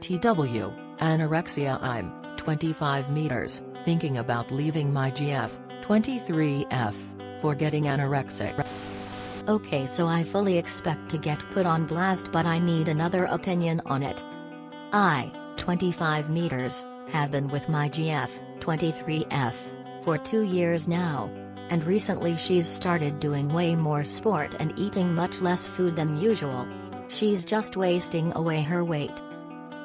TW, anorexia. I'm 25 meters, thinking about leaving my GF, 23F, for getting anorexic. Okay, so I fully expect to get put on blast, but I need another opinion on it. I, 25 meters, have been with my GF, 23F, for 2 years now. And recently she's started doing way more sport and eating much less food than usual. She's just wasting away her weight.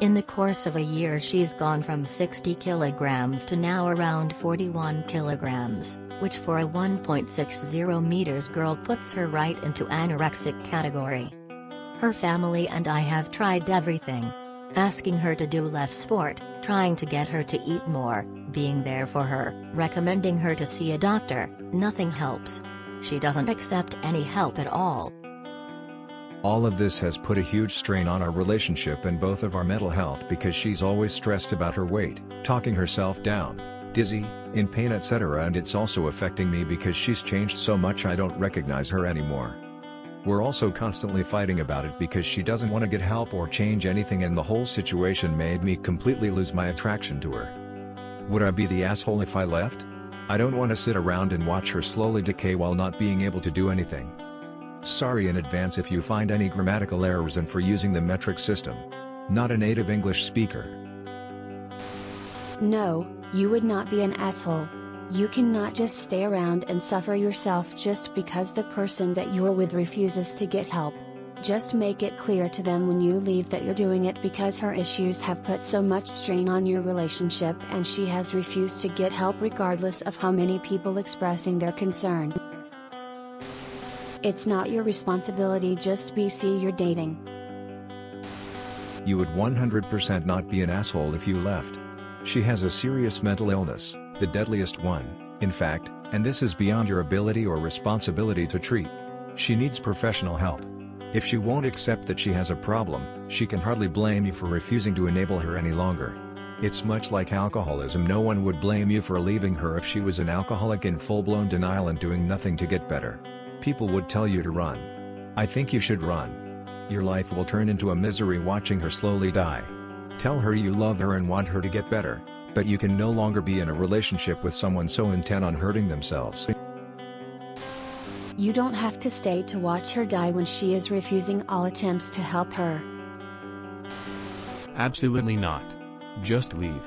In the course of a year she's gone from 60 kilograms to now around 41 kilograms, which for a 1.60 meters girl puts her right into anorexic category. Her family and I have tried everything. Asking her to do less sport, trying to get her to eat more, being there for her, recommending her to see a doctor, nothing helps. She doesn't accept any help at all. All of this has put a huge strain on our relationship and both of our mental health because she's always stressed about her weight, talking herself down, dizzy, in pain, etc. And it's also affecting me because she's changed so much I don't recognize her anymore. We're also constantly fighting about it because she doesn't want to get help or change anything, and the whole situation made me completely lose my attraction to her. Would I be the asshole if I left? I don't want to sit around and watch her slowly decay while not being able to do anything. Sorry in advance if you find any grammatical errors and for using the metric system. Not a native English speaker. No, you would not be an asshole. You cannot just stay around and suffer yourself just because the person that you're with refuses to get help. Just make it clear to them when you leave that you're doing it because her issues have put so much strain on your relationship and she has refused to get help regardless of how many people expressing their concern. It's not your responsibility, just be see you're dating. You would 100% not be an asshole if you left. She has a serious mental illness, the deadliest one, in fact, and this is beyond your ability or responsibility to treat. She needs professional help. If she won't accept that she has a problem, she can hardly blame you for refusing to enable her any longer. It's much like alcoholism. No one would blame you for leaving her if she was an alcoholic in full-blown denial and doing nothing to get better. People would tell you to run. I think you should run. Your life will turn into a misery watching her slowly die. Tell her you love her and want her to get better, but you can no longer be in a relationship with someone so intent on hurting themselves. You don't have to stay to watch her die when she is refusing all attempts to help her. Absolutely not. Just leave.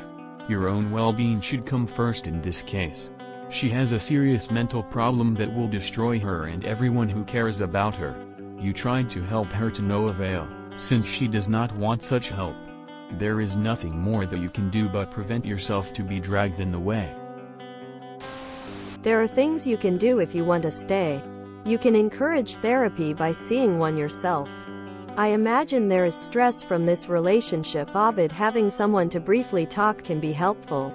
Your own well-being should come first in this case. She has a serious mental problem that will destroy her and everyone who cares about her. You tried to help her to no avail, since she does not want such help. There is nothing more that you can do but prevent yourself to be dragged in the way. There are things you can do if you want to stay. You can encourage therapy by seeing one yourself. I imagine there is stress from this relationship, but having someone to briefly talk can be helpful.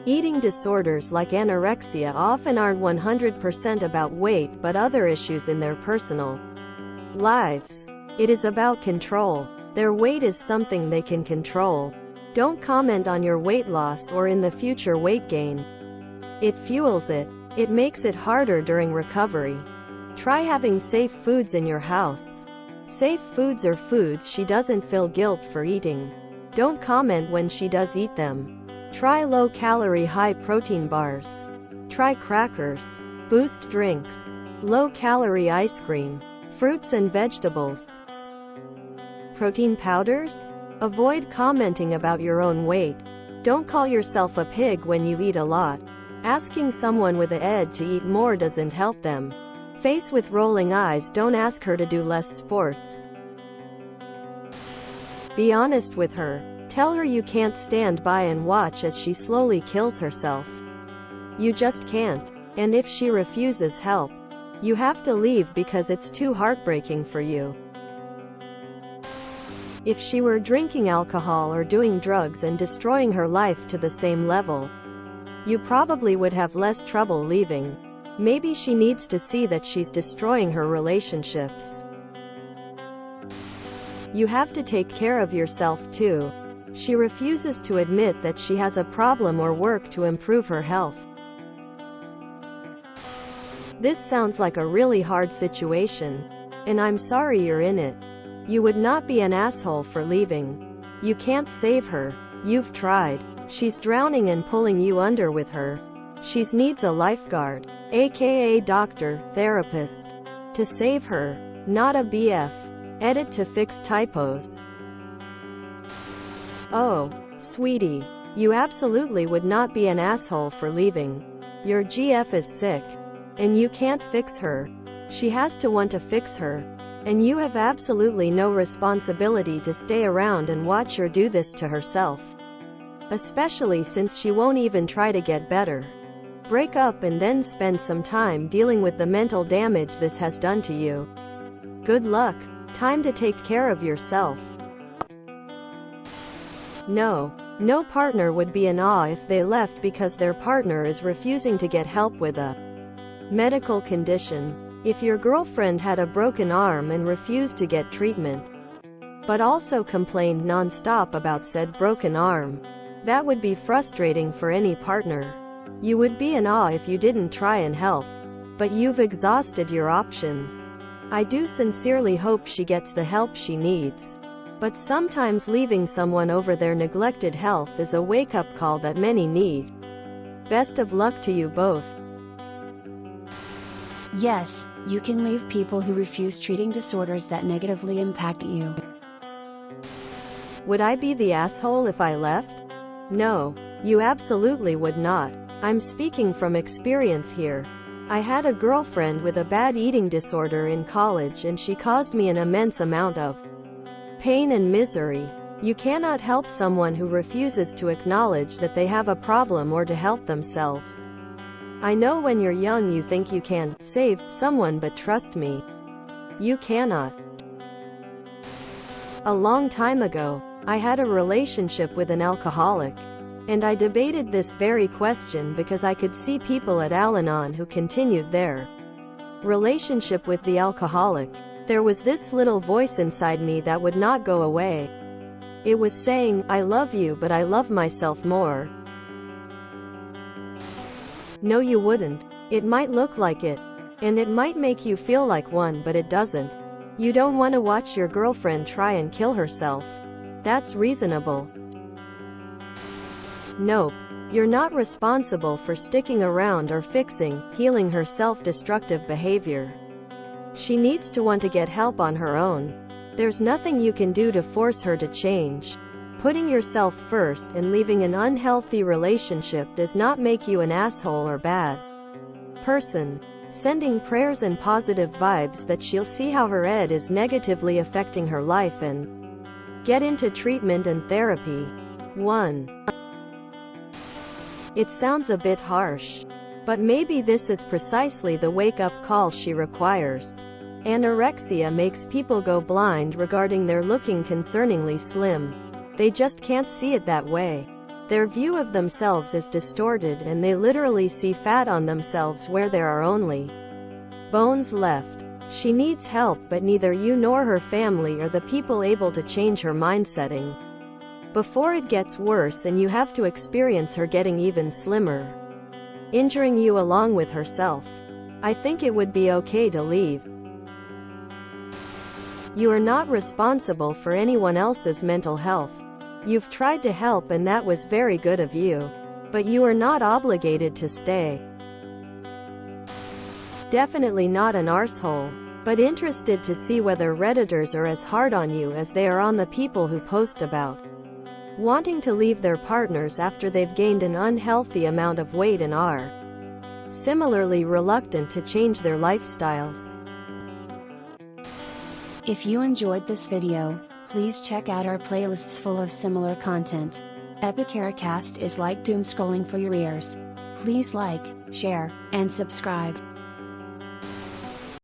Eating disorders like anorexia often aren't 100% about weight but other issues in their personal lives. It is about control. Their weight is something they can control. Don't comment on your weight loss or in the future weight gain. It fuels it. It makes it harder during recovery. Try having safe foods in your house. Safe foods are foods she doesn't feel guilt for eating. Don't comment when she does eat them. Try low-calorie, high-protein bars. Try crackers, boost drinks, low-calorie ice cream, fruits and vegetables. Protein powders? Avoid commenting about your own weight. Don't call yourself a pig when you eat a lot. Asking someone with a head to eat more doesn't help them. Face with rolling eyes. Don't ask her to do less sports. Be honest with her. Tell her you can't stand by and watch as she slowly kills herself. You just can't. And if she refuses help, you have to leave because it's too heartbreaking for you. If she were drinking alcohol or doing drugs and destroying her life to the same level, you probably would have less trouble leaving. Maybe she needs to see that she's destroying her relationships. You have to take care of yourself too. She refuses to admit that she has a problem or work to improve her health. This sounds like a really hard situation, and I'm sorry you're in it. You would not be an asshole for leaving. You can't save her. You've tried. She's drowning and pulling you under with her. She needs a lifeguard, aka doctor, therapist, to save her, not a BF. Edit to fix typos. Oh, sweetie. You absolutely would not be an asshole for leaving. Your GF is sick. And you can't fix her. She has to want to fix her. And you have absolutely no responsibility to stay around and watch her do this to herself. Especially since she won't even try to get better. Break up and then spend some time dealing with the mental damage this has done to you. Good luck. Time to take care of yourself. No partner would be in awe if they left because their partner is refusing to get help with a medical condition. If your girlfriend had a broken arm and refused to get treatment, but also complained non-stop about said broken arm, that would be frustrating for any partner. You would be in awe if you didn't try and help, but you've exhausted your options. I do sincerely hope she gets the help she needs. But sometimes leaving someone over their neglected health is a wake-up call that many need. Best of luck to you both. Yes, you can leave people who refuse treating disorders that negatively impact you. Would I be the asshole if I left? No, you absolutely would not. I'm speaking from experience here. I had a girlfriend with a bad eating disorder in college and she caused me an immense amount of pain and misery. You cannot help someone who refuses to acknowledge that they have a problem or to help themselves. I know when you're young you think you can save someone, but trust me, you cannot. A long time ago, I had a relationship with an alcoholic. And I debated this very question because I could see people at Al-Anon who continued their relationship with the alcoholic. There was this little voice inside me that would not go away. It was saying, I love you but I love myself more. No, you wouldn't. It might look like it. And it might make you feel like one, but it doesn't. You don't want to watch your girlfriend try and kill herself. That's reasonable. Nope. You're not responsible for sticking around or fixing, healing her self-destructive behavior. She needs to want to get help on her own. There's nothing you can do to force her to change. Putting yourself first and leaving an unhealthy relationship does not make you an asshole or bad person. Sending prayers and positive vibes that she'll see how her ed is negatively affecting her life and get into treatment and therapy. 1. It sounds a bit harsh. But maybe this is precisely the wake-up call she requires. Anorexia makes people go blind regarding their looking concerningly slim. They just can't see it that way. Their view of themselves is distorted and they literally see fat on themselves where there are only bones left. She needs help, but neither you nor her family are the people able to change her mindsetting before it gets worse and you have to experience her getting even slimmer, injuring you along with herself. I think it would be okay to leave. You are not responsible for anyone else's mental health. You've tried to help and that was very good of you. But you are not obligated to stay. Definitely not an arsehole, but interested to see whether Redditors are as hard on you as they are on the people who post about wanting to leave their partners after they've gained an unhealthy amount of weight and are similarly reluctant to change their lifestyles. If you enjoyed this video, please check out our playlists full of similar content. Epicaricast is like doom scrolling for your ears. Please like, share, and subscribe.